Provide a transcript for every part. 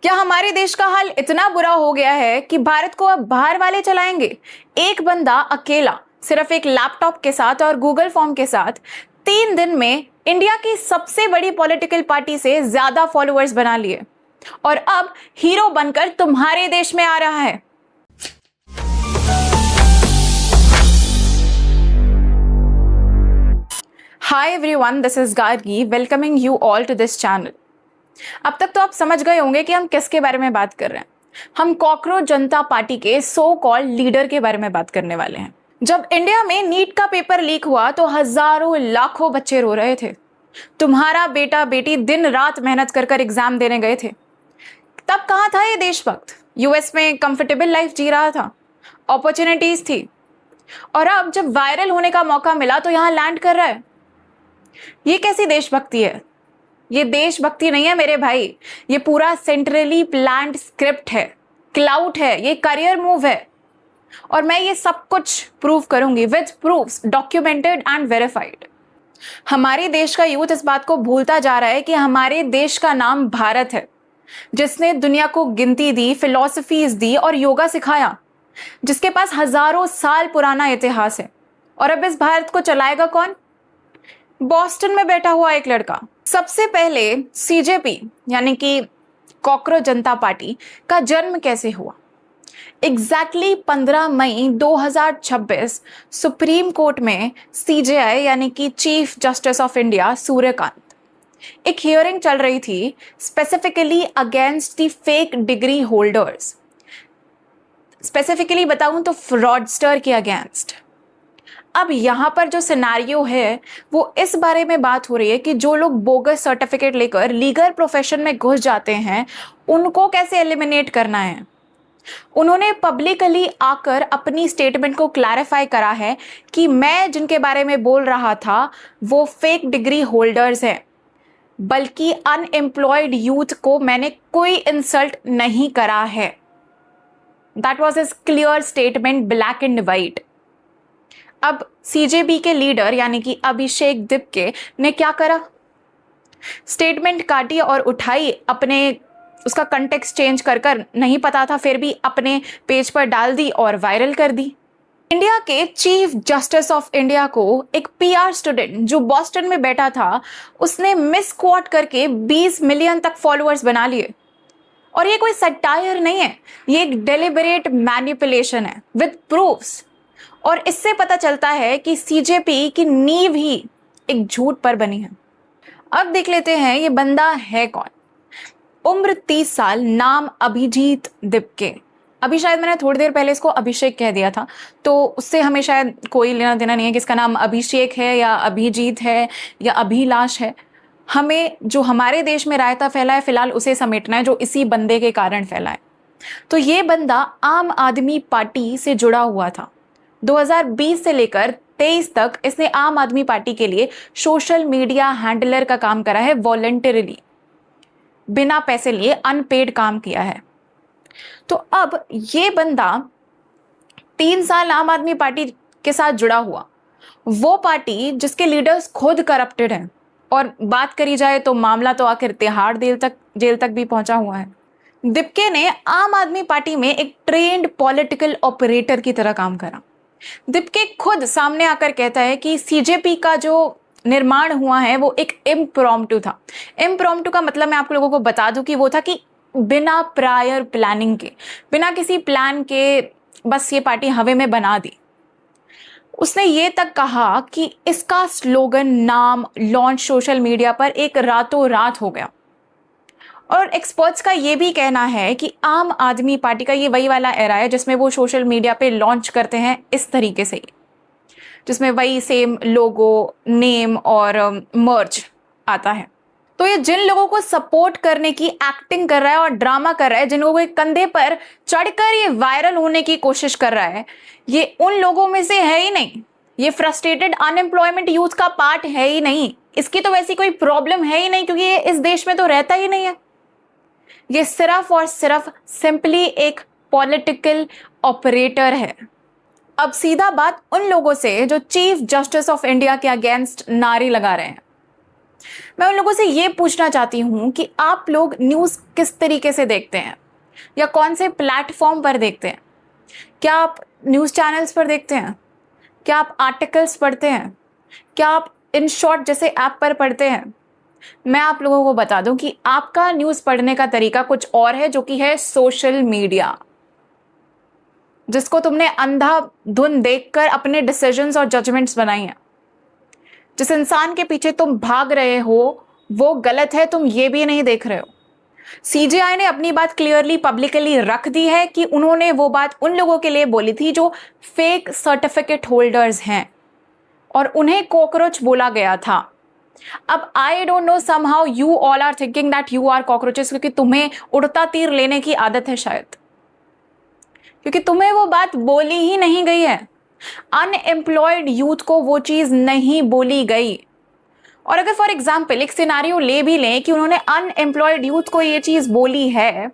क्या हमारे देश का हाल इतना बुरा हो गया है कि भारत को अब बाहर वाले चलाएंगे? एक बंदा अकेला सिर्फ एक लैपटॉप के साथ और गूगल फॉर्म के साथ 3 दिन में इंडिया की सबसे बड़ी पॉलिटिकल पार्टी से ज्यादा फॉलोअर्स बना लिए और अब हीरो बनकर तुम्हारे देश में आ रहा है। Hi everyone, this is Gargi welcoming you all to this channel. अब तक तो आप समझ गए होंगे कि हम किसके बारे में बात कर रहे हैं। हम कॉकरोच जनता पार्टी के सो कॉल्ड लीडर के बारे में बात करने वाले हैं। जब इंडिया में नीट का पेपर लीक हुआ तो हजारों लाखों बच्चे रो रहे थे। तुम्हारा बेटा बेटी दिन रात मेहनत कर कर एग्जाम देने गए थे। तब कहाँ था ये देशभक्त? यूएस में कंफर्टेबल लाइफ जी रहा था, अपॉर्चुनिटीज थी, और अब जब वायरल होने का मौका मिला तो यहाँ लैंड कर रहा है। ये कैसी देशभक्ति है? ये देशभक्ति नहीं है मेरे भाई, ये पूरा सेंट्रली प्लान्ड स्क्रिप्ट है, क्लाउट है, ये करियर मूव है। और मैं ये सब कुछ प्रूव करूंगी with proofs, documented and verified. हमारे देश का यूथ इस बात को भूलता जा रहा है कि हमारे देश का नाम भारत है, जिसने दुनिया को गिनती दी, फिलॉसफीज दी और योगा सिखाया, जिसके पास हजारों साल पुराना इतिहास है। और अब इस भारत को चलाएगा कौन? बॉस्टन में बैठा हुआ एक लड़का। सबसे पहले सीजेपी यानी कि कॉकरोच जनता पार्टी का जन्म कैसे हुआ? एग्जैक्टली 15 मई 2026 सुप्रीम कोर्ट में सीजेआई यानी कि chief justice of India Suryakant, एक हियरिंग चल रही थी specifically against the fake degree holders. Specifically बताऊं तो फ्रॉडस्टर के अगेंस्ट। अब यहाँ पर जो सिनेरियो है वो इस बारे में बात हो रही है कि जो लोग बोगस सर्टिफिकेट लेकर लीगल प्रोफेशन में घुस जाते हैं उनको कैसे एलिमिनेट करना है। उन्होंने पब्लिकली आकर अपनी स्टेटमेंट को क्लैरिफाई करा है कि मैं जिनके बारे में बोल रहा था वो फेक डिग्री होल्डर्स हैं, बल्कि अनएम्प्लॉयड यूथ को मैंने कोई इंसल्ट नहीं करा है। That was his clear statement, black and white. अब सीजेपी के लीडर यानी कि अभिषेक दिपके ने क्या करा? स्टेटमेंट काटी और उठाई, अपने उसका कंटेक्स्ट चेंज कर कर, नहीं पता था फिर भी अपने पेज पर डाल दी और वायरल कर दी। इंडिया के चीफ जस्टिस ऑफ इंडिया को एक पीआर स्टूडेंट जो बॉस्टन में बैठा था उसने मिस क्वाट करके 20 मिलियन तक फॉलोअर्स बना लिए। और ये कोई सटायर नहीं है, ये एक डेलिबरेट मैनिपुलेशन है विद प्रूफ्स। और इससे पता चलता है कि सीजेपी की नींव ही एक झूठ पर बनी है। अब देख लेते हैं ये बंदा है कौन। उम्र 30 साल, नाम अभिजीत दिपके। अभी शायद मैंने थोड़ी देर पहले इसको अभिषेक कह दिया था, तो उससे हमें शायद कोई लेना देना नहीं है कि इसका नाम अभिषेक है या अभिजीत है या अभिलाष है। हमें जो हमारे देश में रायता फैला है फिलहाल उसे समेटना है, जो इसी बंदे के कारण फैला है। तो ये बंदा आम आदमी पार्टी से जुड़ा हुआ था। 2020 से लेकर 23 तक इसने आम आदमी पार्टी के लिए सोशल मीडिया हैंडलर का काम करा है, वॉलंटरीली, बिना पैसे लिए अनपेड काम किया है। तो अब ये बंदा 3 साल आम आदमी पार्टी के साथ जुड़ा हुआ, वो पार्टी जिसके लीडर्स खुद करप्टेड हैं, और बात करी जाए तो मामला तो आखिर तिहाड़ जेल तक भी पहुंचा हुआ है। दिपके ने आम आदमी पार्टी में एक ट्रेंड पॉलिटिकल ऑपरेटर की तरह काम करा। दिपके खुद सामने आकर कहता है कि सीजेपी का जो निर्माण हुआ है वो एक इम्प्रॉम्प्टू था। इम्प्रॉम्प्टू का मतलब मैं आप लोगों को बता दूं कि वो था कि बिना प्रायर प्लानिंग के, बिना किसी प्लान के बस ये पार्टी हवा में बना दी। उसने ये तक कहा कि इसका स्लोगन, नाम लॉन्च सोशल मीडिया पर एक रातों रात हो गया। और एक्सपर्ट्स का ये भी कहना है कि आम आदमी पार्टी का ये वही वाला एरा है जिसमें वो सोशल मीडिया पे लॉन्च करते हैं इस तरीके से, जिसमें वही सेम लोगो, नेम और मर्ज आता है। तो ये जिन लोगों को सपोर्ट करने की एक्टिंग कर रहा है और ड्रामा कर रहा है, जिन लोगों के कंधे पर चढ़कर ये वायरल होने की कोशिश कर रहा है, ये उन लोगों में से है ही नहीं। ये फ्रस्ट्रेटेड अनएम्प्लॉयमेंट यूथ का पार्ट है ही नहीं। इसकी तो वैसी कोई प्रॉब्लम है ही नहीं, क्योंकि ये इस देश में तो रहता ही नहीं है। ये सिर्फ और सिर्फ सिंपली एक पॉलिटिकल ऑपरेटर है। अब सीधा बात उन लोगों से जो चीफ जस्टिस ऑफ इंडिया के अगेंस्ट नारे लगा रहे हैं। मैं उन लोगों से ये पूछना चाहती हूँ कि आप लोग न्यूज़ किस तरीके से देखते हैं या कौन से प्लेटफॉर्म पर देखते हैं? क्या आप न्यूज़ चैनल्स पर देखते हैं? क्या आप आर्टिकल्स पढ़ते हैं? क्या आप इन शॉर्ट जैसे ऐप पर पढ़ते हैं? मैं आप लोगों को बता दूं कि आपका न्यूज़ पढ़ने का तरीका कुछ और है, जो कि है सोशल मीडिया, जिसको तुमने अंधाधुंध देखकर अपने डिसीजंस और जजमेंट्स बनाई हैं। जिस इंसान के पीछे तुम भाग रहे हो वो गलत है, तुम ये भी नहीं देख रहे हो। सीजेआई ने अपनी बात क्लियरली पब्लिकली रख दी है कि उन्होंने वो बात उन लोगों के लिए बोली थी जो फेक सर्टिफिकेट होल्डर्स हैं और उन्हें कॉकरोच बोला गया था। अब I don't know, somehow you all are thinking that you are cockroaches, क्योंकि तुम्हें उड़ता तीर लेने की आदत है शायद, क्योंकि तुम्हें वो बात बोली ही नहीं गई है। अनएम्प्लॉयड यूथ को वो चीज नहीं बोली गई। और अगर फॉर एग्जाम्पल एक सिनारियो ले भी लें कि उन्होंने अनएम्प्लॉयड यूथ को ये चीज बोली है,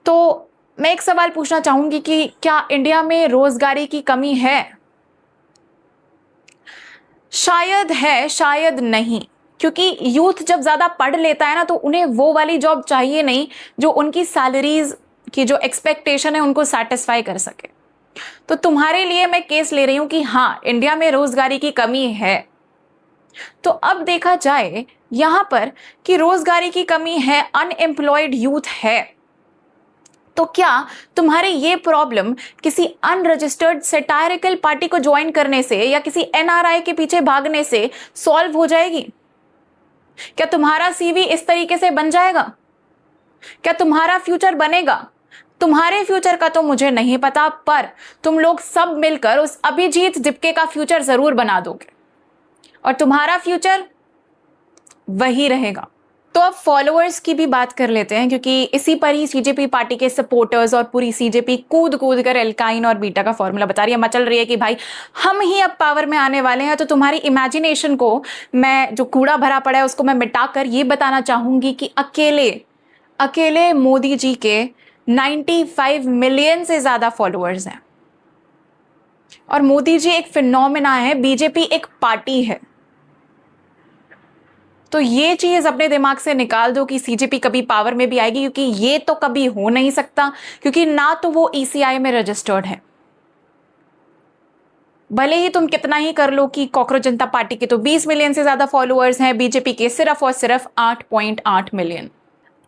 तो मैं एक सवाल पूछना चाहूंगी कि क्या इंडिया में रोजगारी की कमी है? शायद है, शायद नहीं, क्योंकि यूथ जब ज्यादा पढ़ लेता है ना तो उन्हें वो वाली जॉब चाहिए नहीं जो उनकी सैलरीज की जो एक्सपेक्टेशन है उनको सेटिस्फाई कर सके। तो तुम्हारे लिए मैं केस ले रही हूं कि हाँ, इंडिया में रोजगारी की कमी है। तो अब देखा जाए यहां पर कि रोजगारी की कमी है, अनएम्प्लॉयड यूथ है, तो क्या तुम्हारी ये प्रॉब्लम किसी अनरजिस्टर्ड सैटारिकल पार्टी को ज्वाइन करने से या किसी एनआरआई के पीछे भागने से सॉल्व हो जाएगी? क्या तुम्हारा सीवी इस तरीके से बन जाएगा? क्या तुम्हारा फ्यूचर बनेगा? तुम्हारे फ्यूचर का तो मुझे नहीं पता, पर तुम लोग सब मिलकर उस अभिजीत दिपके का फ्यूचर जरूर बना दोगे और तुम्हारा फ्यूचर वही रहेगा। तो अब फॉलोअर्स की भी बात कर लेते हैं, क्योंकि इसी पर ही सीजेपी पार्टी के सपोर्टर्स और पूरी सीजेपी कूद कूद कर एल्काइन और बीटा का फॉर्मूला बता रही है, मचल रही है कि भाई हम ही अब पावर में आने वाले हैं। तो तुम्हारी इमेजिनेशन को मैं, जो कूड़ा भरा पड़ा है उसको मैं मिटाकर ये बताना चाहूंगी कि अकेले अकेले मोदी जी के 95 मिलियन से ज्यादा फॉलोअर्स हैं और मोदी जी एक फिनोमेना है, बीजेपी एक पार्टी है। तो ये चीज अपने दिमाग से निकाल दो कि सीजेपी कभी पावर में भी आएगी, क्योंकि ये तो कभी हो नहीं सकता, क्योंकि ना तो वो ईसीआई में रजिस्टर्ड है। भले ही तुम कितना ही कर लो कि कॉकरोच जनता पार्टी के तो 20 मिलियन से ज्यादा फॉलोअर्स हैं, बीजेपी के सिर्फ और सिर्फ 8.8 मिलियन।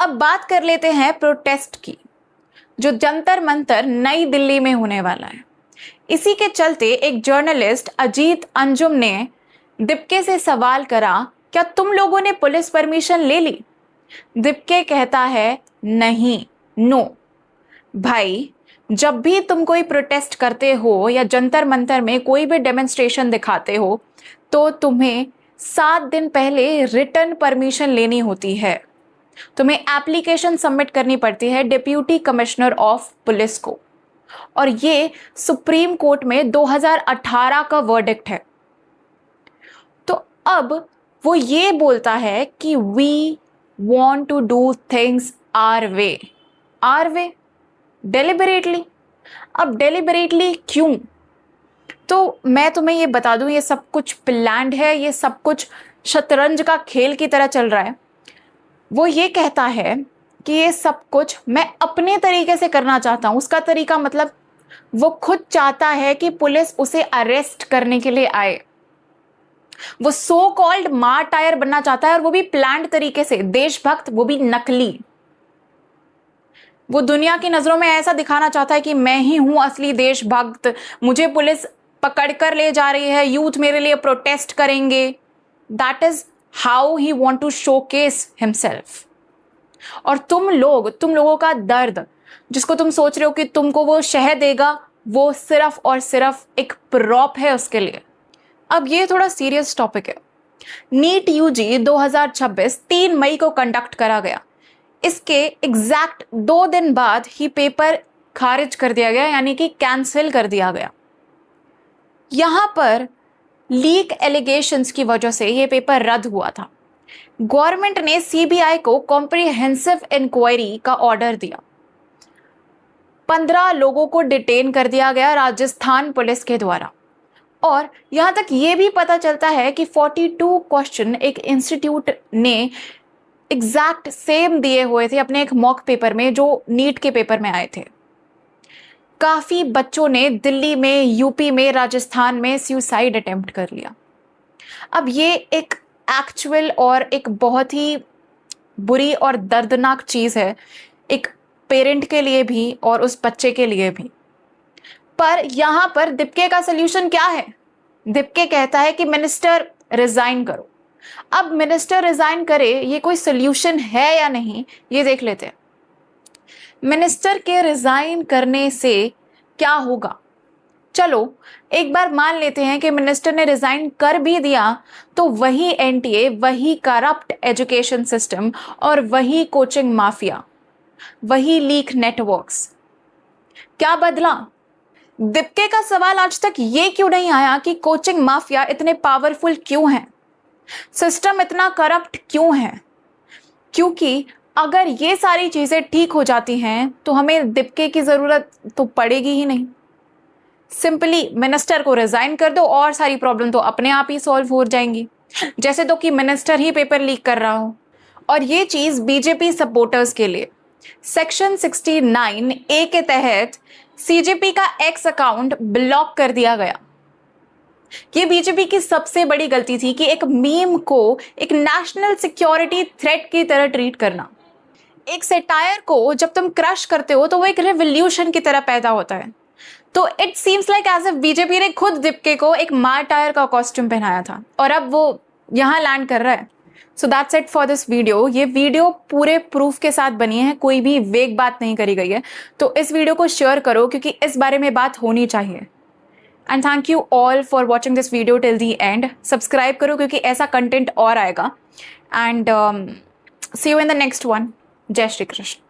अब बात कर लेते हैं प्रोटेस्ट की, जो जंतर मंतर नई दिल्ली में होने वाला है। इसी के चलते एक जर्नलिस्ट अजीत अंजुम ने दिपके से सवाल करा, क्या तुम लोगों ने पुलिस परमिशन ले ली? दिपके कहता है नहीं, नो। भाई, जब भी तुम कोई प्रोटेस्ट करते हो या जंतर मंतर में कोई भी डेमोन्स्ट्रेशन दिखाते हो तो तुम्हें 7 दिन पहले रिटर्न परमिशन लेनी होती है। तुम्हें एप्लीकेशन सबमिट करनी पड़ती है डिप्यूटी कमिश्नर ऑफ पुलिस को, और ये सुप्रीम कोर्ट में 2018 का वर्डिक्ट है। तो अब वो ये बोलता है कि we want to do things our way. Our way? Deliberately. अब डेलिबरेटली क्यों? तो मैं तुम्हें ये बता दूं, ये सब कुछ प्लान्ड है, ये सब कुछ शतरंज का खेल की तरह चल रहा है। वो ये कहता है कि ये सब कुछ मैं अपने तरीके से करना चाहता हूं। उसका तरीका मतलब वो खुद चाहता है कि पुलिस उसे अरेस्ट करने के लिए आए। वो सो कॉल्ड मार्टायर बनना चाहता है, और वो भी प्लान्ड तरीके से, देशभक्त, वो भी नकली। वो दुनिया की नजरों में ऐसा दिखाना चाहता है कि मैं ही हूं असली देशभक्त, मुझे पुलिस पकड़कर ले जा रही है, यूथ मेरे लिए प्रोटेस्ट करेंगे। That is how he want to showcase himself. और तुम लोगों का दर्द, जिसको तुम सोच रहे हो कि तुमको वो शह देगा, वो सिर्फ और सिर्फ एक प्रॉप है उसके लिए। अब ये थोड़ा सीरियस टॉपिक है। नीट यूजी 2026 3 मई को कंडक्ट करा गया। इसके एग्जैक्ट 2 दिन बाद ही पेपर खारिज कर दिया गया, यानी कि कैंसिल कर दिया गया। यहां पर लीक एलिगेशंस की वजह से ये पेपर रद्द हुआ था। गवर्नमेंट ने सीबीआई को कॉम्प्रिहेंसिव इंक्वायरी का ऑर्डर दिया। 15 लोगों को डिटेन कर दिया गया राजस्थान पुलिस के द्वारा, और यहाँ तक ये भी पता चलता है कि 42 क्वेश्चन एक इंस्टीट्यूट ने एग्जैक्ट सेम दिए हुए थे अपने एक मॉक पेपर में जो नीट के पेपर में आए थे। काफ़ी बच्चों ने दिल्ली में, यूपी में, राजस्थान में सुसाइड अटेम्प्ट कर लिया। अब ये एक एक्चुअल और एक बहुत ही बुरी और दर्दनाक चीज़ है, एक पेरेंट के लिए भी और उस बच्चे के लिए भी। पर यहाँ पर दीपके का सोल्यूशन क्या है? दीपके कहता है कि मिनिस्टर रिजाइन करो। अब मिनिस्टर रिजाइन करे, ये कोई सोल्यूशन है या नहीं, ये देख लेते हैं। मिनिस्टर के रिजाइन करने से क्या होगा? चलो एक बार मान लेते हैं कि मिनिस्टर ने रिजाइन कर भी दिया, तो वही एनटीए, वही करप्ट एजुकेशन सिस्टम और वही कोचिंग माफिया, वही लीक नेटवर्क्स। क्या बदला? दीपके का सवाल आज तक ये क्यों नहीं आया कि कोचिंग माफिया इतने पावरफुल क्यों हैं, सिस्टम इतना करप्ट क्यों है? क्योंकि अगर ये सारी चीजें ठीक हो जाती हैं तो हमें दीपके की जरूरत तो पड़ेगी ही नहीं। सिंपली मिनिस्टर को रिजाइन कर दो और सारी प्रॉब्लम तो अपने आप ही सॉल्व हो जाएंगी, जैसे तो कि मिनिस्टर ही पेपर लीक कर रहा हो। और ये चीज बीजेपी सपोर्टर्स के लिए सेक्शन 69A के तहत सीजेपी का एक्स अकाउंट ब्लॉक कर दिया गया। ये बीजेपी की सबसे बड़ी गलती थी कि एक मीम को एक नेशनल सिक्योरिटी थ्रेट की तरह ट्रीट करना। एक सेटायर को जब तुम क्रश करते हो तो वो एक रेवोल्यूशन की तरह पैदा होता है। तो it seems like as if BJP ने खुद दीपके को एक मार्टायर का कॉस्ट्यूम पहनाया था और अब वो यहाँ लैंड कर रहा है। So that's it for this video. ये वीडियो पूरे प्रूफ के साथ बनी है, कोई भी वेग बात नहीं करी गई है। तो इस वीडियो को शेयर करो क्योंकि इस बारे में बात होनी चाहिए। And thank you all for watching this video till the end. Subscribe करो क्योंकि ऐसा कंटेंट और आएगा। And see you in the next one. जय श्री कृष्ण।